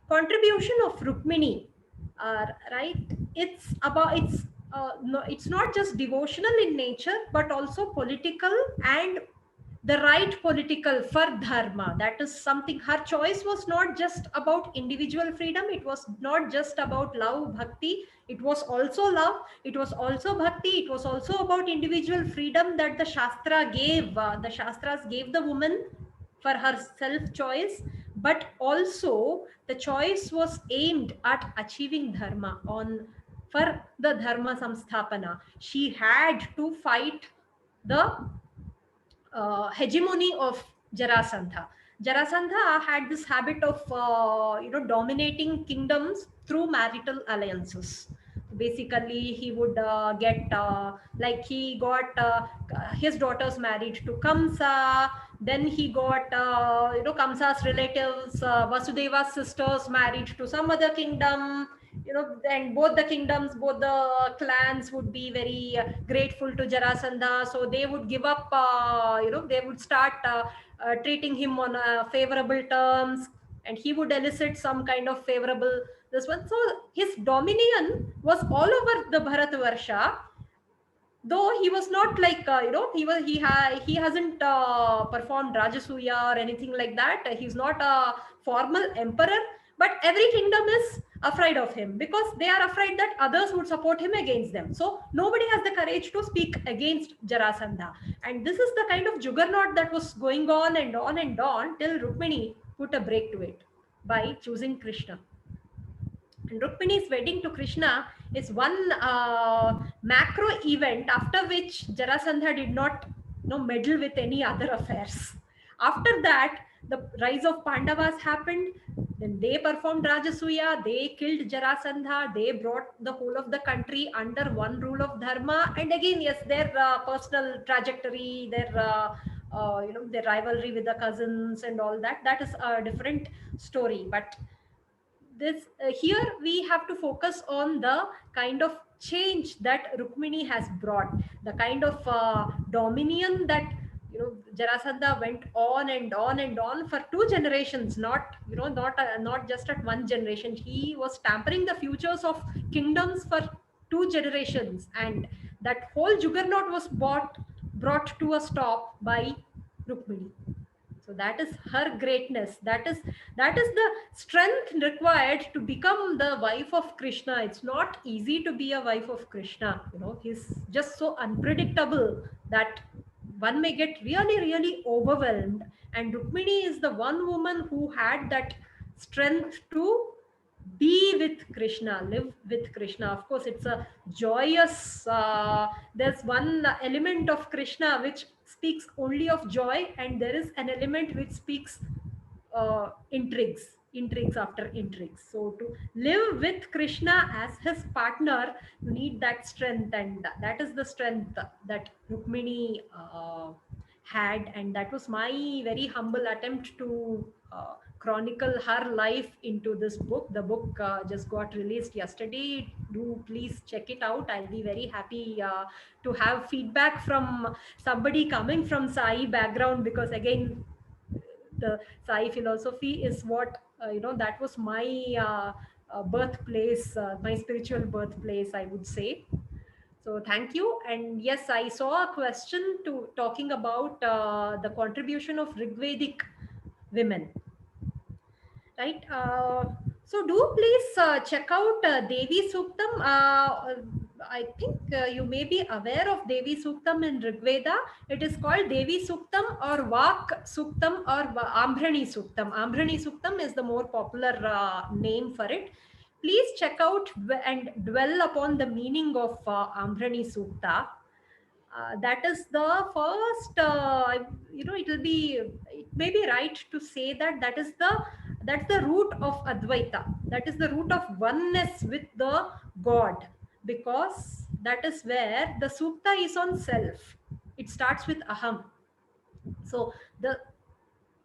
contribution of Rukmini, right? It's not just devotional in nature, but also political and the right political for dharma. That is something. Her choice was not just about individual freedom. It was not just about love, bhakti. It was also love. It was also bhakti. It was also about individual freedom that the Shastra gave. The Shastras gave the woman for her self choice, but also the choice was aimed at achieving dharma on for the dharma samsthapana. She had to fight the hegemony of Jarasandha. Jarasandha had this habit of dominating kingdoms through marital alliances. Basically, he would get like he got his daughters married to Kamsa. Then he got Kamsa's relatives, Vasudeva's sisters married to some other kingdom. And both the kingdoms, both the clans would be very grateful to Jarasandha, so they would give up, they would start treating him on favorable terms, and he would elicit some kind of favorable this one. So his dominion was all over the Bharatvarsha, though he was not like he hasn't performed Rajasuya or anything like that. He's not a formal emperor, but every kingdom is afraid of him because they are afraid that others would support him against them. So nobody has the courage to speak against Jarasandha, and this is the kind of juggernaut that was going on and on and on till Rukmini put a break to it by choosing Krishna. And Rukmini's wedding to Krishna is one macro event after which Jarasandha did not meddle with any other affairs. After that, the rise of Pandavas happened. Then they performed Rajasuya, they killed Jarasandha, they brought the whole of the country under one rule of Dharma. And again, yes, their personal trajectory, their rivalry with the cousins and all that, that is a different story. But this here we have to focus on the kind of change that Rukmini has brought, the kind of dominion that Jarasandha went on and on and on for 2 generations, not just at one generation. He was tampering the futures of kingdoms for 2 generations, and that whole juggernaut was brought to a stop by Rukmini. So that is her greatness. That is the strength required to become the wife of Krishna. It's not easy to be a wife of Krishna. He's just so unpredictable that one may get really, really overwhelmed. And Rukmini is the one woman who had that strength to be with Krishna, live with Krishna. Of course, it's a joyous, there's one element of Krishna which speaks only of joy, and there is an element which speaks intrigues after intrigues. So to live with Krishna as his partner, you need that strength, and that is the strength that Rukmini had, and that was my very humble attempt to chronicle her life into this book. The book just got released yesterday. Do please check it out. I'll be very happy to have feedback from somebody coming from Sai background, because again, the Sai philosophy is what that was my birthplace, my spiritual birthplace, I would say. So thank you. And yes, I saw a question to talking about the contribution of Rigvedic women, right? So do please check out Devi Suktam. I think you may be aware of Devi Suktam in Rigveda. It is called Devi Suktam or Vak Suktam or Ambrani Suktam. Ambrani Suktam is the more popular name for it. Please check out and dwell upon the meaning of Ambrani Sukta. That is the first, it may be right to say that that's the root of Advaita. That is the root of oneness with the God, because that is where the Sukta is on self. It starts with Aham. So the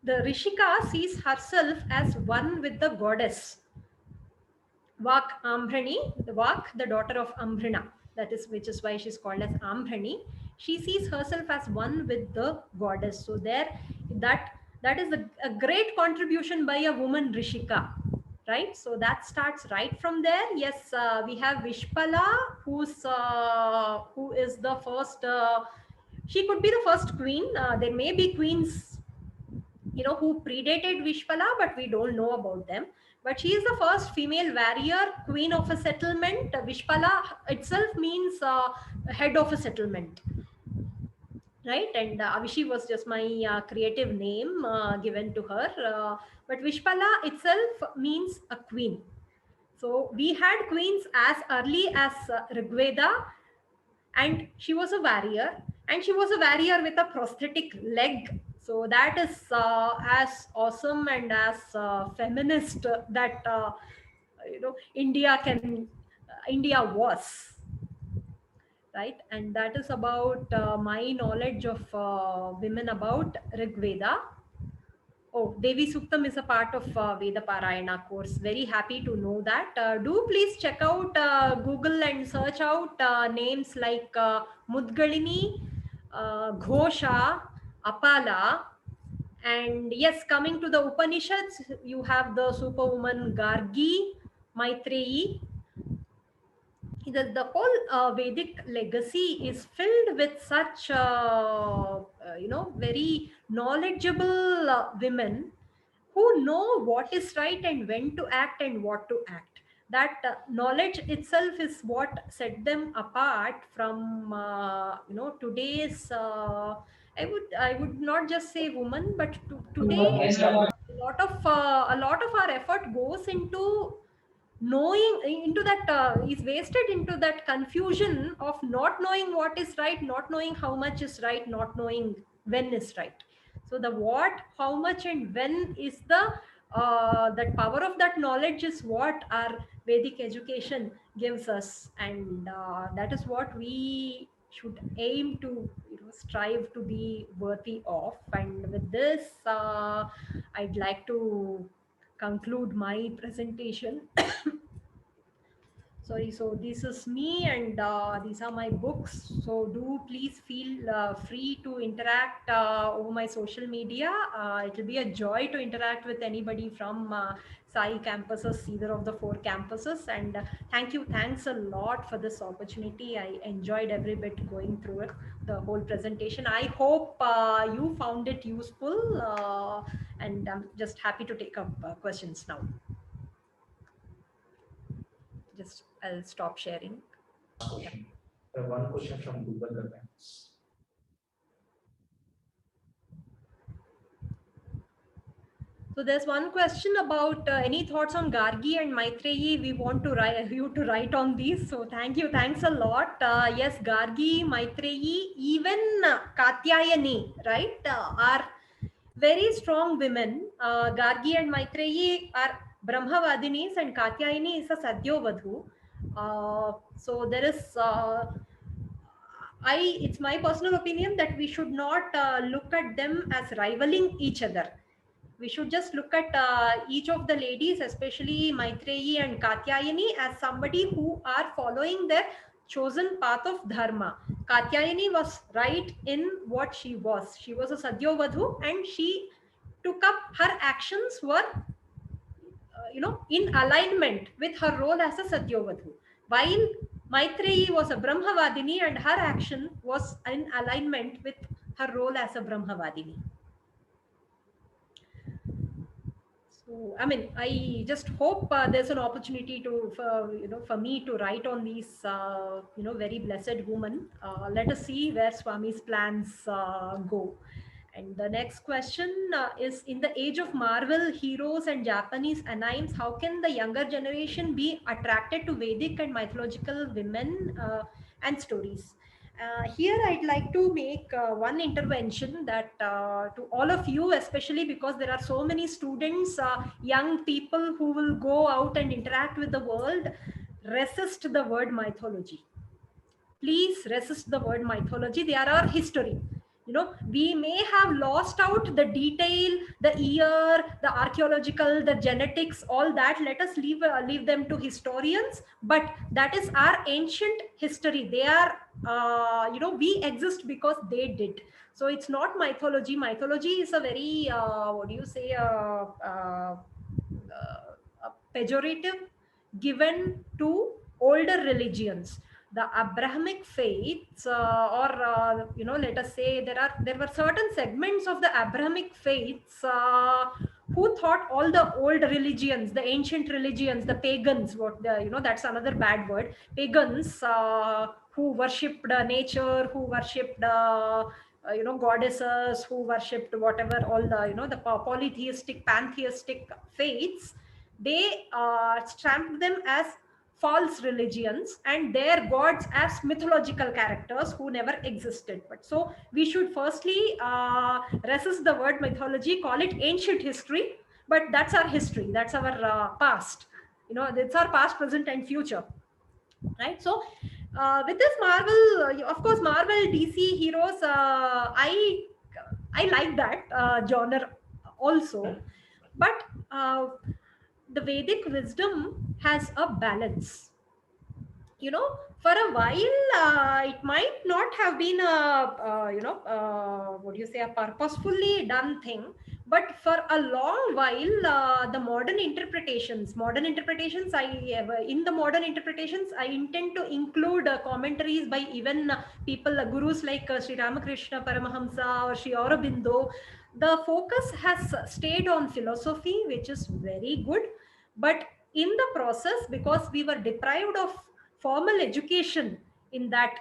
Rishika sees herself as one with the goddess. Vak Ambrani, the Vak, the daughter of Ambrana, that is, which is why she's called as Ambrani. She sees herself as one with the goddess. So that is a great contribution by a woman Rishika, right? So that starts right from there. Yes, we have Vishpala, who is the first. She could be the first queen. There may be queens, who predated Vishpala, but we don't know about them. But she is the first female warrior, queen of a settlement. Vishpala itself means head of a settlement, right? And Avishi was just my creative name given to her. But Vishpala itself means a queen. So we had queens as early as Rigveda, and she was a warrior, and she was a warrior with a prosthetic leg. So that is as awesome and as feminist that India was, right? And that is about my knowledge of women about Rigveda. Oh, Devi Suktam is a part of Veda Parayana course. Very happy to know that. Do please check out Google and search out names like Mudgalini, Ghosha, Apala. And yes, coming to the Upanishads, you have the superwoman Gargi, Maitreyi. The whole Vedic legacy is filled with such very knowledgeable women who know what is right and when to act and what to act. That knowledge itself is what set them apart from today's. I would not just say woman, but today a lot of our effort goes into knowing into that is wasted into that confusion of not knowing what is right, not knowing how much is right, not knowing when is right. So the what, how much, and when is the that power of that knowledge is what our Vedic education gives us, and that is what we should aim to strive to be worthy of. And with this, I'd like to conclude my presentation. Sorry, so this is me, and these are my books. So do please feel free to interact over my social media. It will be a joy to interact with anybody from Sai campuses, either of the 4 campuses. And thanks a lot for this opportunity. I enjoyed every bit going through it, the whole presentation. I hope you found it useful, and I'm just happy to take up questions now. Just I'll stop sharing. Question. One question from Google Documents. So there's one question about any thoughts on Gargi and Maitreyi. We want to write you to write on these. So thanks a lot. Yes, Gargi, Maitreyi, even Katyayani, right, are very strong women. Gargi and Maitreyi are Brahmavadinis, and Katyayani is a Satyovadhu. So there is. It's my personal opinion that we should not look at them as rivaling each other. We should just look at each of the ladies, especially Maitreyi and Katyayani, as somebody who are following their chosen path of dharma. Katyayani was right in what she was. She was a Sadyovadhu, and she took up her actions were in alignment with her role as a Satyovadhu. While Maitreyi was a Brahmavadini, and her action was in alignment with her role as a Brahmavadini. So, I mean, I just hope there's an opportunity for me to write on these, very blessed women. Let us see where Swami's plans go. And the next question is: in the age of Marvel heroes and Japanese animes, how can the younger generation be attracted to Vedic and mythological women and stories? Here, I'd like to make one intervention that to all of you, especially because there are so many students, young people who will go out and interact with the world, resist the word mythology. Please resist the word mythology. They are our history. We may have lost out the detail, the year, the archaeological, the genetics, all that. Let us leave them to historians, but that is our ancient history. They are, we exist because they did. So it's not mythology. Mythology is a very, what do you say, a pejorative given to older religions. The Abrahamic faiths, or let us say there were certain segments of the Abrahamic faiths who thought all the old religions, the ancient religions, the pagans, what the that's another bad word, pagans, who worshipped nature, who worshipped goddesses, who worshipped whatever, all the the polytheistic, pantheistic faiths. They stamped them as false religions and their gods as mythological characters who never existed. But so we should firstly resist the word mythology, call it ancient history. But that's our history, that's our past. It's our past, present, and future, right? So with this Marvel, of course, Marvel, DC heroes, I like that genre also. But the Vedic wisdom has a balance. For a while, it might not have been a, what do you say, a purposefully done thing. But for a long while, the modern interpretations, in the modern interpretations, I intend to include commentaries by even people, gurus like Sri Ramakrishna Paramahamsa or Sri Aurobindo. The focus has stayed on philosophy, which is very good. But in the process, because we were deprived of formal education in that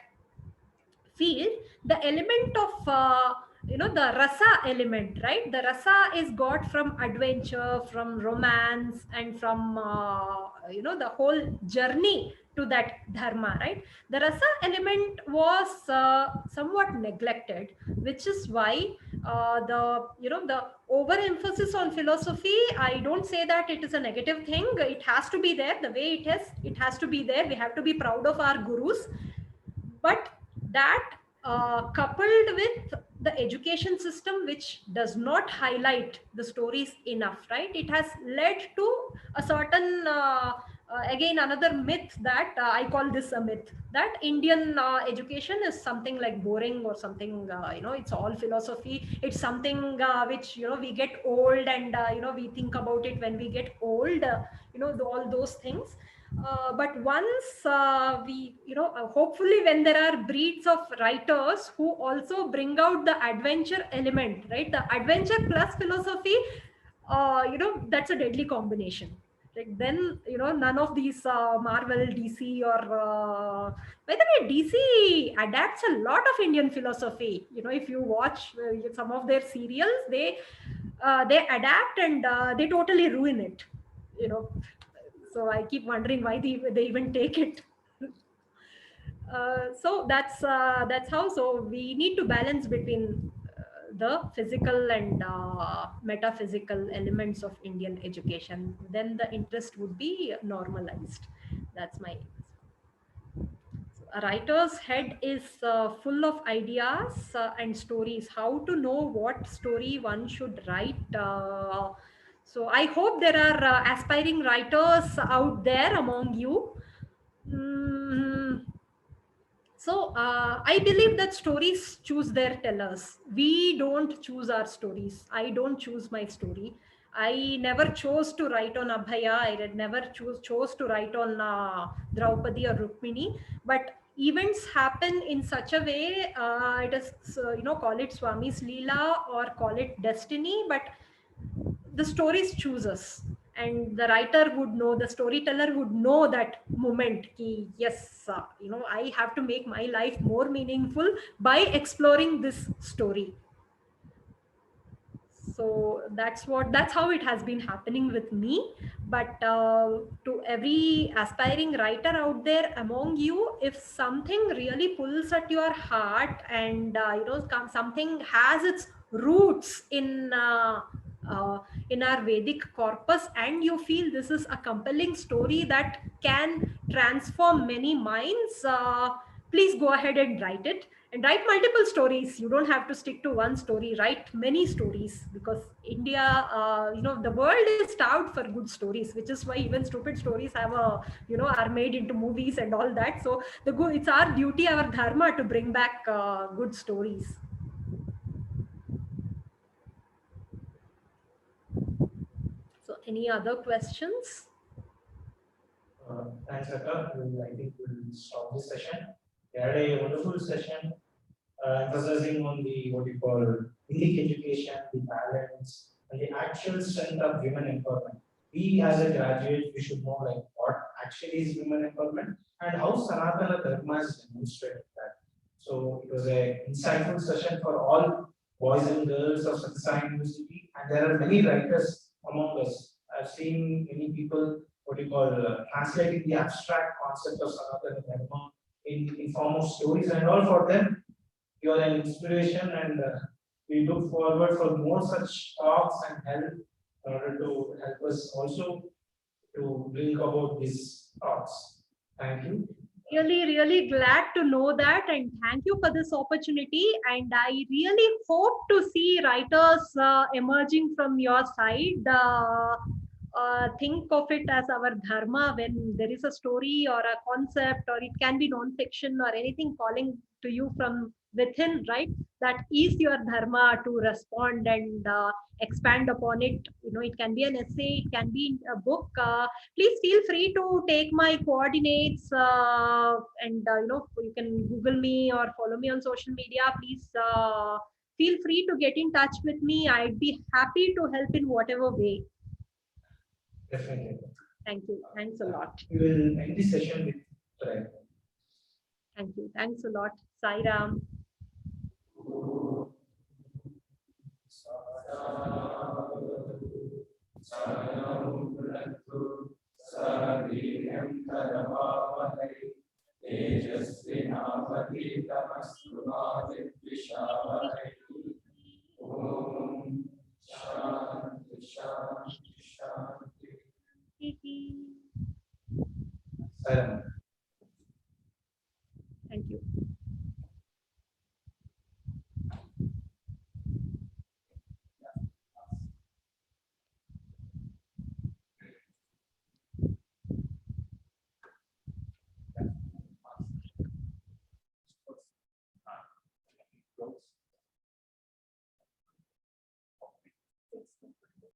field, the element of the rasa element, right? The rasa is got from adventure, from romance, and from the whole journey to that dharma, right? The rasa element was somewhat neglected, which is why the overemphasis on philosophy, I don't say that it is a negative thing. It has to be there the way it has to be there. We have to be proud of our gurus. But that, coupled with the education system, which does not highlight the stories enough, right? It has led to a certain, again, another myth that I call this a myth, that Indian education is something like boring or something, it's all philosophy. It's something which, we get old, and, we think about it when we get old, all those things. But once hopefully, when there are breeds of writers who also bring out the adventure element, right? The adventure plus philosophy, that's a deadly combination. Like, then, none of these Marvel, DC, or by the way, DC adapts a lot of Indian philosophy. If you watch some of their serials, they adapt, and they totally ruin it. You know, so I keep wondering why they even take it. So that's how. So we need to balance between the physical and metaphysical elements of Indian education. Then the interest would be normalized. That's my. A writer's head is full of ideas and stories. How to know what story one should write? So I hope there are aspiring writers out there among you. Mm, so I believe that stories choose their tellers. We don't choose our stories. I don't choose my story. I never chose to write on Abhaya. I never chose to write on Draupadi or Rukmini. But events happen in such a way. It is, call it Swami's Leela or call it destiny. But the stories choose us, and the writer would know, the storyteller would know that moment ki, yes, I have to make my life more meaningful by exploring this story. So that's how it has been happening with me. But to every aspiring writer out there among you, if something really pulls at your heart, and something has its roots uh, in our Vedic corpus, and you feel this is a compelling story that can transform many minds, please go ahead and write it, and write multiple stories. You don't have to stick to one story, write many stories, because India, the world is starved for good stories, which is why even stupid stories have are made into movies and all that. So it's our duty, our dharma, to bring back good stories. So any other questions? Thanks, Akka. I think we'll stop this session. We had a wonderful session, emphasizing on the what you call Indic education, the balance, and the actual strength of women empowerment. We as a graduate, we should know like what actually is women empowerment and how Sanatana Dharma has demonstrated that. So it was a insightful session for all boys and girls of Satsang University, and there are many writers among us. I've seen many people what you call translating the abstract concept of Sanatana Dharma in form of stories, and all for them you are an inspiration, and we look forward for more such talks and help in order to help us also to bring about these talks. Thank you. Really glad to know that, and thank you for this opportunity, and I really hope to see writers emerging from your side. Think of it as our dharma. When there is a story or a concept, or it can be non-fiction or anything calling to you from within, right? That is your dharma to respond and expand upon it. It can be an essay, it can be a book. Please feel free to take my coordinates, and you can Google me or follow me on social media. Please feel free to get in touch with me. I'd be happy to help in whatever way. Definitely. Thank you. Thanks a lot. We will end this session with prayer. Thank you. Thanks a lot. Sai Ram. Saram. Thank you.